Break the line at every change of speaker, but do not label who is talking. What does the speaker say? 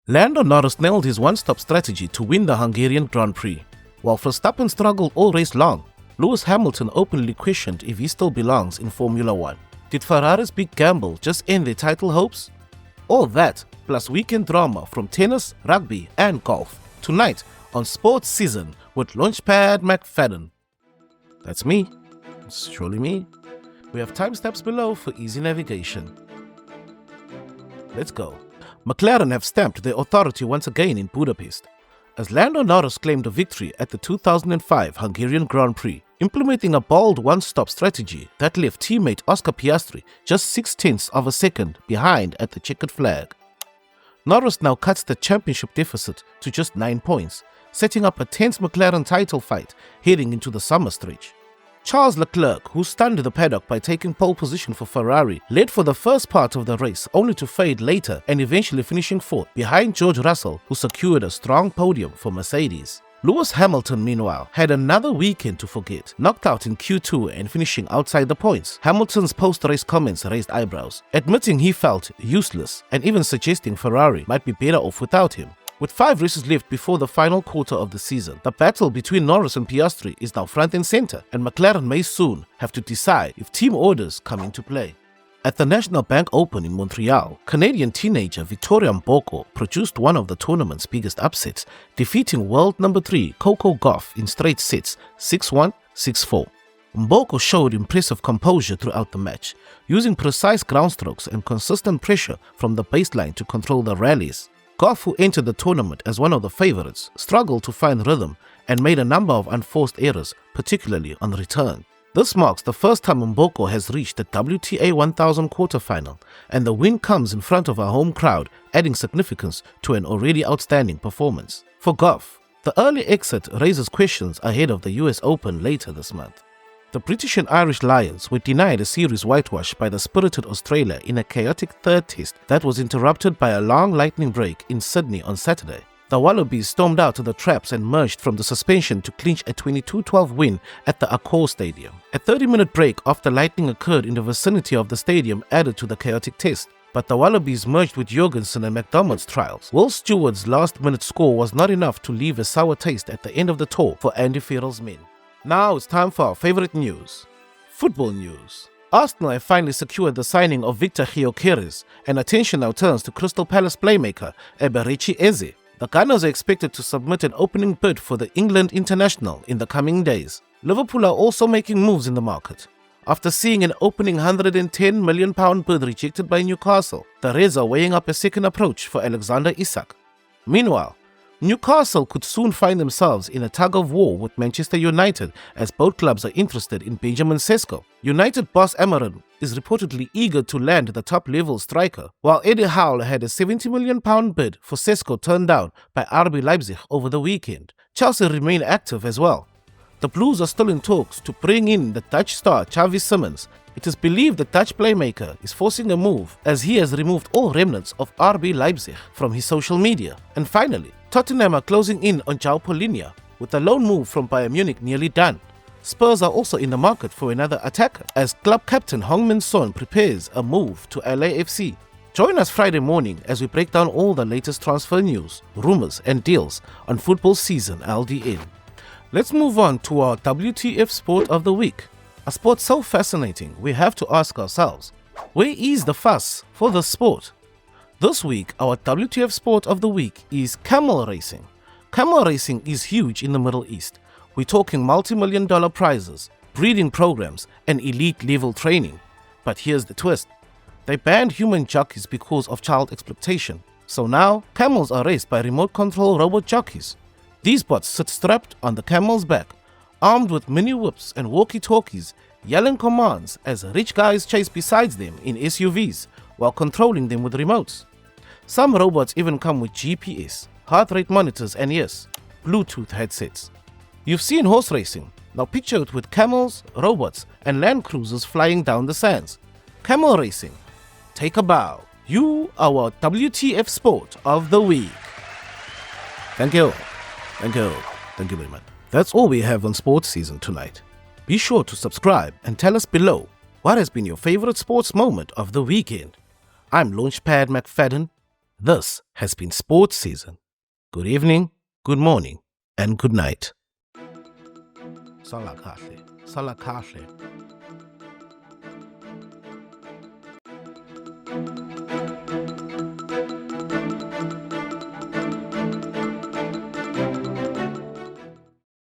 Lando Norris nailed his one-stop strategy to win the Hungarian Grand Prix. While Verstappen struggled all race long, Lewis Hamilton openly questioned if he still belongs in Formula 1. Did Ferrari's big gamble just end their title hopes? All that, plus weekend drama from tennis, rugby and golf, tonight on Sports Season with Launchpad McFadden. That's me. It's surely me. We have timestamps below for easy navigation. Let's go. McLaren have stamped their authority once again in Budapest, as Lando Norris claimed a victory at the 2005 Hungarian Grand Prix, implementing a bold one-stop strategy that left teammate Oscar Piastri just 0.6 of a second behind at the checkered flag. Norris now cuts the championship deficit to just 9 points, setting up a tense McLaren title fight heading into the summer stretch. Charles Leclerc, who stunned the paddock by taking pole position for Ferrari, led for the first part of the race only to fade later and eventually finishing fourth behind George Russell, who secured a strong podium for Mercedes. Lewis Hamilton, meanwhile, had another weekend to forget, knocked out in Q2 and finishing outside the points. Hamilton's post-race comments raised eyebrows, admitting he felt useless and even suggesting Ferrari might be better off without him. With 5 races left before the final quarter of the season, the battle between Norris and Piastri is now front and center, and McLaren may soon have to decide if team orders come into play. At the National Bank Open in Montreal, Canadian teenager Victoria Mboko produced one of the tournament's biggest upsets, defeating world number 3 Coco Gauff in straight sets 6-1, 6-4. Mboko showed impressive composure throughout the match, using precise ground strokes and consistent pressure from the baseline to control the rallies. Gauff, who entered the tournament as one of the favorites, struggled to find rhythm and made a number of unforced errors, particularly on return. This marks the first time Mboko has reached the WTA 1000 quarterfinal, and the win comes in front of a home crowd, adding significance to an already outstanding performance. For Gauff, the early exit raises questions ahead of the US Open later this month. The British and Irish Lions were denied a series whitewash by the spirited Australia in a chaotic third test that was interrupted by a long lightning break in Sydney on Saturday. The Wallabies stormed out of the traps and emerged from the suspension to clinch a 22-12 win at the Accor Stadium. A 30-minute break after lightning occurred in the vicinity of the stadium added to the chaotic test, but the Wallabies merged with Jorgensen and McDermott's trials. Will Stewart's last-minute score was not enough to leave a sour taste at the end of the tour for Andy Farrell's men. Now it's time for our favorite news. Football news. Arsenal have finally secured the signing of Victor Gyökeres, and attention now turns to Crystal Palace playmaker Eberechi Eze. The Gunners are expected to submit an opening bid for the England international in the coming days. Liverpool are also making moves in the market. After seeing an opening £110 million bid rejected by Newcastle, the Reds are weighing up a second approach for Alexander Isak. Meanwhile, Newcastle could soon find themselves in a tug-of-war with Manchester United, as both clubs are interested in Benjamin Sesko. United boss Amarin is reportedly eager to land the top-level striker, while Eddie Howe had a £70 million bid for Sesko turned down by RB Leipzig over the weekend. Chelsea remain active as well. The Blues are still in talks to bring in the Dutch star Xavi Simons. It is believed the Dutch playmaker is forcing a move, as he has removed all remnants of RB Leipzig from his social media. And finally, Tottenham are closing in on João Paulinho, with a loan move from Bayern Munich nearly done. Spurs are also in the market for another attacker, as club captain Heung-min Son prepares a move to LAFC. Join us Friday morning as we break down all the latest transfer news, rumors and deals on Football Season LDN. Let's move on to our WTF Sport of the Week. A sport so fascinating, we have to ask ourselves, where is the fuss for this sport? This week, our WTF Sport of the Week is camel racing. Camel racing is huge in the Middle East. We're talking multi-million-dollar prizes, breeding programs, and elite-level training. But here's the twist. They banned human jockeys because of child exploitation. So now, camels are raced by remote-control robot jockeys. These bots sit strapped on the camel's back, armed with mini-whips and walkie-talkies, yelling commands as rich guys chase beside them in SUVs while controlling them with remotes. Some robots even come with GPS, heart rate monitors and yes, Bluetooth headsets. You've seen horse racing, now picture it with camels, robots and land cruisers flying down the sands. Camel racing. Take a bow. You are our WTF Sport of the Week. Thank you. Thank you. Thank you very much. That's all we have on Sports Season tonight. Be sure to subscribe and tell us below what has been your favorite sports moment of the weekend. I'm Launchpad McFadden. This has been Sports Season. Good evening, good morning, and good night. Sala kahle.